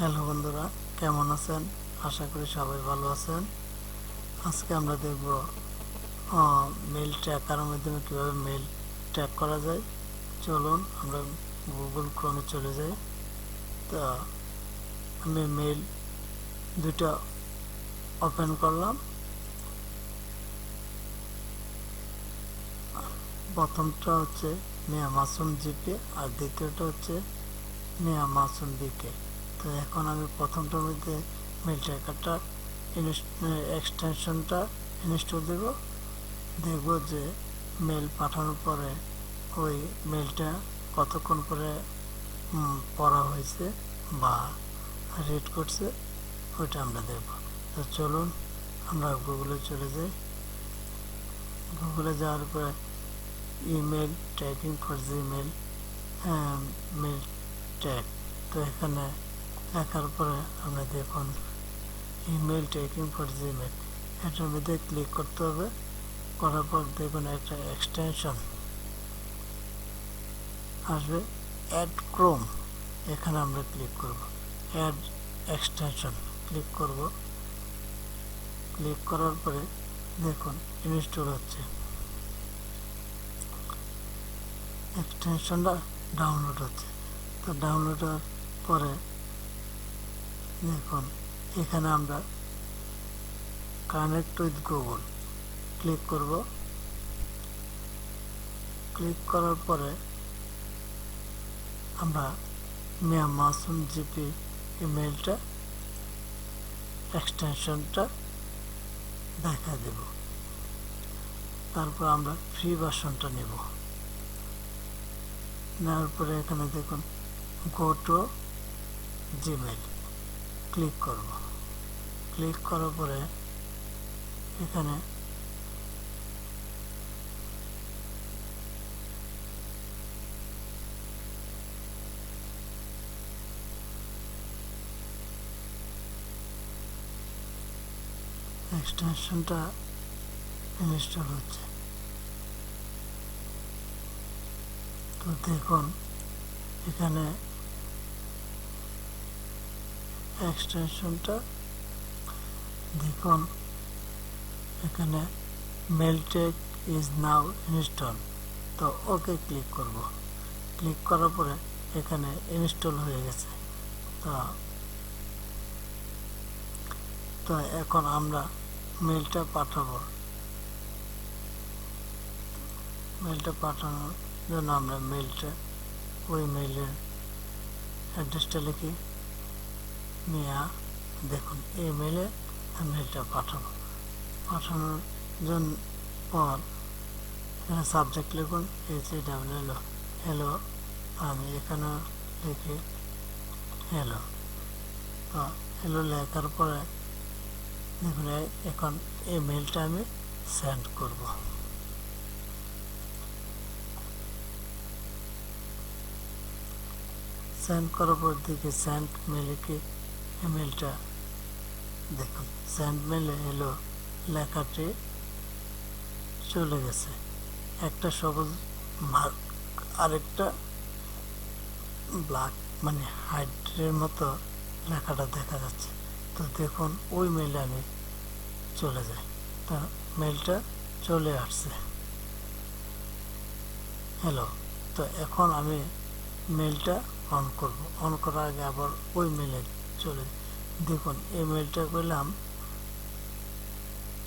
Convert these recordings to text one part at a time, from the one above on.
Hello বন্ধুরা, কেমন আছেন? আশা করি সবাই ভালো আছেন। আজকে আমরা দেখব মেল ট্র্যাকারের মাধ্যমে কীভাবে মেল ট্র্যাক করা যায়। চলুন আমরা গুগল ক্রোমে চলে যাই। তো আমি মেল দুটো ওপেন করলাম। প্রথমটা হচ্ছে মিয়া মাসুম জিপি আর দ্বিতীয়টা হচ্ছে মিয়া মাসুম বিকে। তো এখন আমি প্রথমটার মধ্যে মেল ট্র্যাকারটা এক্সটেনশনটা ইনস্টল দেব। দেখব যে মেল পাঠানোর পরে ওই মেলটা কতক্ষণ পরে পড়া হয়েছে বা রিড করছে, ওইটা আমরা দেখব। তো চলুন আমরা গুগলে চলে যাই। গুগলে যাওয়ার পরে email typing for Gmail mail tag, তো এখানে লেখার পরে আমরা দেখুন ইমেল টাইপিং ফর জিমেল, এটার মধ্যে ক্লিক করতে হবে। করার পর দেখুন একটা এক্সটেনশন আসবে, অ্যাড ক্রোম, এখানে আমরা ক্লিক করব। অ্যাড এক্সটেনশন ক্লিক করব। ক্লিক করার পরে দেখুন ইনস্টল হচ্ছে, এক্সটেনশনটা ডাউনলোড হচ্ছে। তো ডাউনলোড হওয়ার পরে দেখুন এখানে আমরা কানেক্ট উইথ গুগল ক্লিক করব। ক্লিক করার পরে আমরা মিয়া মাসুম জিপি ইমেলটা এক্সটেনশনটা দেখা দেব। তারপর আমরা ফ্রি ভার্সনটা নেব। নেওয়ার পরে এখানে দেখুন গো টু জিমেল ক্লিক করব। ক্লিক করার পরে এখানে এক্সটেনশনটা ইনস্টল হচ্ছে। তো দেখুন এখানে এক্সটেনশনটা দেখুন, এখানে mail tag is now install. তো ওকে ক্লিক করব। ক্লিক করার পরে এখানে ইনস্টল হয়ে গেছে। তো এখন আমরা মেলটা পাঠাবো। মেলটা পাঠানোর জন্য আমরা ওই মেলের অ্যাড্রেসটা লিখি মিয়া, দেখুন এই মেলে মেলটা পাঠাবো। পাঠানোর জন্য পর এখানে সাবজেক্ট লিখুন HAWL হ্যালো। আমি এখানে লিখি হ্যালো। তো হ্যালো লেখার পরে দেখুন এখন এই মেলটা আমি সেন্ড করব। সেন্ড করার পর দেখি সেন্ড মেলে কি ইমেলটা, দেখুন সেন্ড মেলে হ্যালো লেখাটি চলে গেছে। একটা সবুজ মার্ক, আরেকটা ব্ল্যাক মানে হাইডের মতো লেখাটা দেখা যাচ্ছে। তো দেখুন ওই মেলে আমি চলে যাই। তা মেলটা চলে আসছে হ্যালো। তো এখন আমি মেলটা অন করব। অন করার আগে আবার ওই মেলে চলে দেখুন এই মেলটা করলাম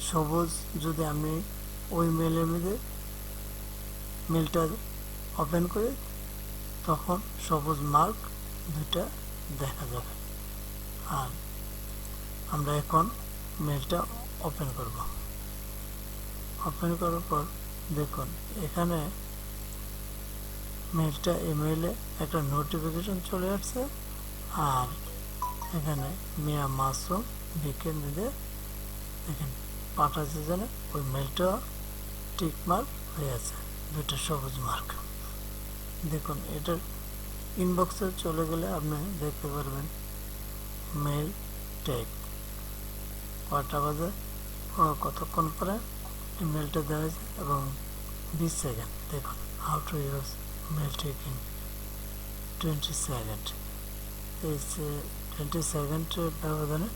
সবুজ। যদি আমি ওই মেলের মধ্যে মেলটা ওপেন করি তখন সবুজ মার্ক দুইটা দেখা যাবে। আর আমরা এখন মেলটা ওপেন করব। ওপেন করার পর দেখুন এখানে মেলটা ইমেইলে একটা নোটিফিকেশন চলে আসছে। আর এখানে মিয়া মাসুম বিকের মধ্যে দেখেন পাঠাচ্ছে যেন ওই মেলটা টিক মার্ক হয়ে আছে, দুইটা সবুজ মার্ক। দেখুন এটার ইনবক্সে চলে গেলে আপনি দেখতে পারবেন মেল ট্যাগ কয়টা বাজে কতক্ষণ পরে ইমেলটা দেওয়া হয়েছে এবং 20 সেকেন্ড। দেখুন how to use mail tag in 20 second. এই 20 সেকেন্ডের ব্যবধানে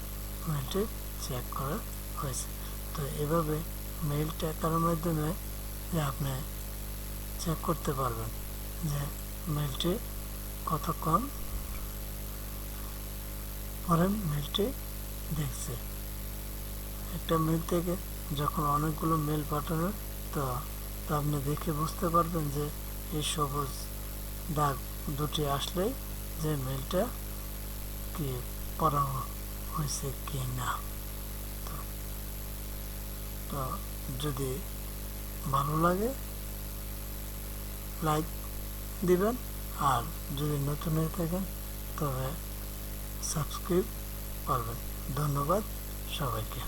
মেলটি চেক করা হয়েছে। তো এভাবে মেল ট্র্যাকারের মাধ্যমে যে আপনি চেক করতে পারবেন যে মেলটি কতক্ষণ পরে মেলটি দেখছে। একটা মেল থেকে যখন অনেকগুলো মেল পাঠানো তো আপনি দেখে বুঝতে পারবেন যে এই সবুজ দাগ দুটি আসলেই যে মেলটা কি পড়া হয়েছে কি না। তো যদি ভালো লাগে লাইক দিবেন, আর যদি নতুন হয়ে থাকেন তবে সাবস্ক্রাইব করবেন। ধন্যবাদ সবাইকে।